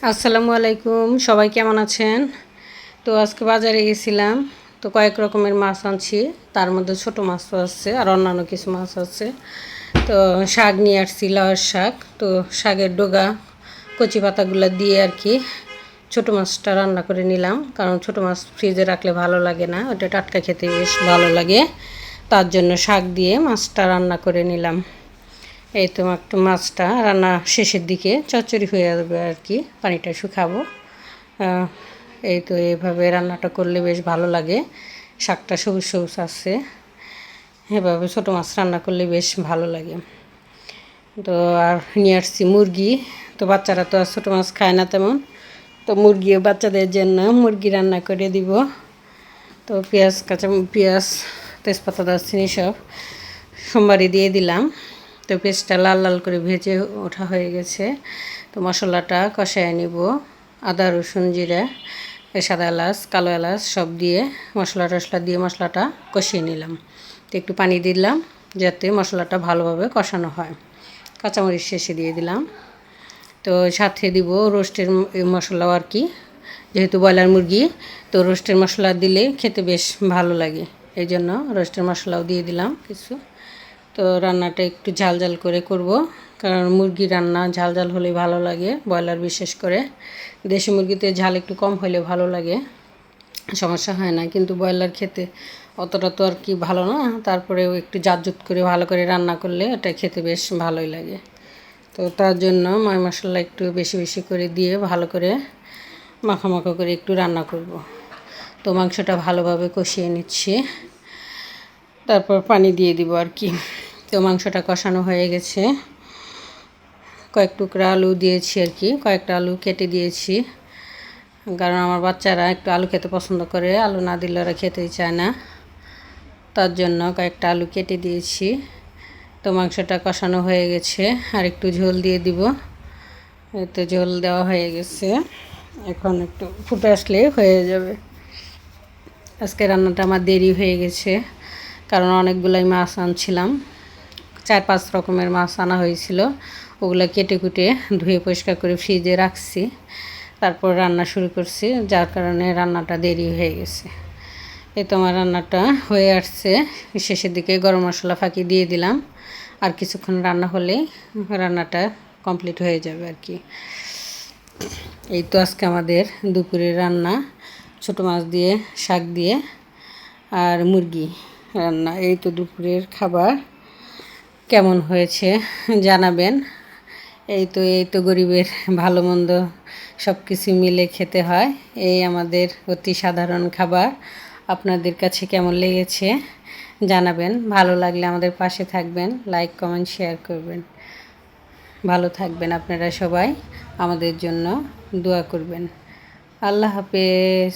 আসসালামু আলাইকুম, সবাই কেমন আছেন? তো আজকে বাজারে গেছিলাম। তো কয়েক রকমের মাছ আনছি, তার মধ্যে ছোট মাছও আছে আর অন্যান্য কিছু মাছ আছে। তো শাক নিয়ে আসছি, লাউয়ের শাক। তো শাকের ডগা কচি পাতাগুলো দিয়ে আর কি ছোটো মাছটা রান্না করে নিলাম, কারণ ছোটো মাছ ফ্রিজে রাখলে ভালো লাগে না, ওটা টাটকা খেতে বেশ ভালো লাগে। তার জন্য শাক দিয়ে মাছটা রান্না করে নিলাম। এই তো একটু মাছটা রান্না শেষের দিকে চচ্চড়ি হয়ে যাবে আর কি, পানিটা শুকাবো। এই তো এইভাবে রান্নাটা করলে বেশ ভালো লাগে। শাকটা সবুজ সবুজ আছে, এভাবে ছোটো মাছ রান্না করলে বেশ ভালো লাগে। তো আর নিয়ে আসছি মুরগি। তো বাচ্চারা তো আর ছোটো মাছ খায় না তেমন, তো মুরগিও বাচ্চাদের জন্য মুরগি রান্না করে দিব। তো পেঁয়াজ তেজপাতা দারচিনি সব সোমবারই দিয়ে দিলাম। তো পেঁয়াজটা লাল লাল করে ভেজে ওঠা হয়ে গেছে। তো মশলাটা কষায় নিব, আদা রসুন জিরা সাদা এলাচ কালো এলাচ সব দিয়ে মশলা দিয়ে মশলাটা কষিয়ে নিলাম। তো একটু পানি দিলাম যাতে মশলাটা ভালোভাবে কষানো হয়। কাঁচামরিচ শেষে দিয়ে দিলাম। তো সাথে দিব রোস্টের মশলাও আর কি, যেহেতু ব্রয়লার মুরগি, তো রোস্টের মশলা দিলে খেতে বেশ ভালো লাগে, এই জন্য রোস্টের মশলাও দিয়ে দিলাম কিছু। তো রান্নাটা একটু ঝাল ঝাল করে করব, কারণ মুরগি রান্না ঝাল ঝাল হলেই ভালো লাগে, ব্রয়লার বিশেষ করে। দেশি মুরগিতে ঝাল একটু কম হলে ভালো লাগে, সমস্যা হয় না, কিন্তু ব্রয়লার খেতে অতটা তো আর কি ভালো না। তারপরেও একটু জাতজুত করে ভালো করে রান্না করলে এটা খেতে বেশ ভালোই লাগে। তো তার জন্য ময় মশলা একটু বেশি বেশি করে দিয়ে ভালো করে মাখা করে একটু রান্না করব। তো মাংসটা ভালোভাবে কষিয়ে নিচ্ছি, তারপর পানি দিয়ে দিব আর কি। তো মাংসটা কষানো হয়ে গেছে, কয়েক টুকরা আলু দিয়েছি আর কি, কয়েকটা আলু কেটে দিয়েছি, কারণ আমার বাচ্চারা একটু আলু খেতে পছন্দ করে, আলু না দিলে ওরা খেতেই চায় না, তার জন্য কয়েকটা আলু কেটে দিয়েছি। তো মাংসটা কষানো হয়ে গেছে, আর একটু ঝোল দিয়ে দিব। তো ঝোল দেওয়া হয়ে গেছে, এখন একটু ফুটে আসলে হয়ে যাবে। আজকে রান্নাটা আমার দেরি হয়ে গেছে, কারণ অনেকগুলাই মাছ আনছিলাম, 4-5 রকমের মাছ আনা হয়েছিল। ওগুলো কেটে কুটে ধুয়ে পরিষ্কার করে ফ্রিজে রাখছি, তারপর রান্না শুরু করছি, যার কারণে রান্নাটা দেরি হয়ে গেছে। এই তো আমার রান্নাটা হয়ে আসছে, শেষের দিকে গরম মশলা ফাঁকি দিয়ে দিলাম, আর কিছুক্ষণ রান্না হলে রান্নাটা কমপ্লিট হয়ে যাবে আর কি। এই তো আজকে আমাদের দুপুরের রান্না, ছোটো মাছ দিয়ে শাক দিয়ে আর মুরগি রান্না। এই তো দুপুরের খাবার, কেমন হয়েছে জানাবেন। এই তো গরিবের ভালো মন্দ সব কিছু মিলে খেতে হয়, এই আমাদের অতি সাধারণ খাবার। আপনাদের কাছে কেমন লেগেছে জানাবেন, ভালো লাগলে আমাদের পাশে থাকবেন, লাইক কমেন্ট শেয়ার করবেন। ভালো থাকবেন আপনারা সবাই, আমাদের জন্য দোয়া করবেন। আল্লাহ হাফেজ।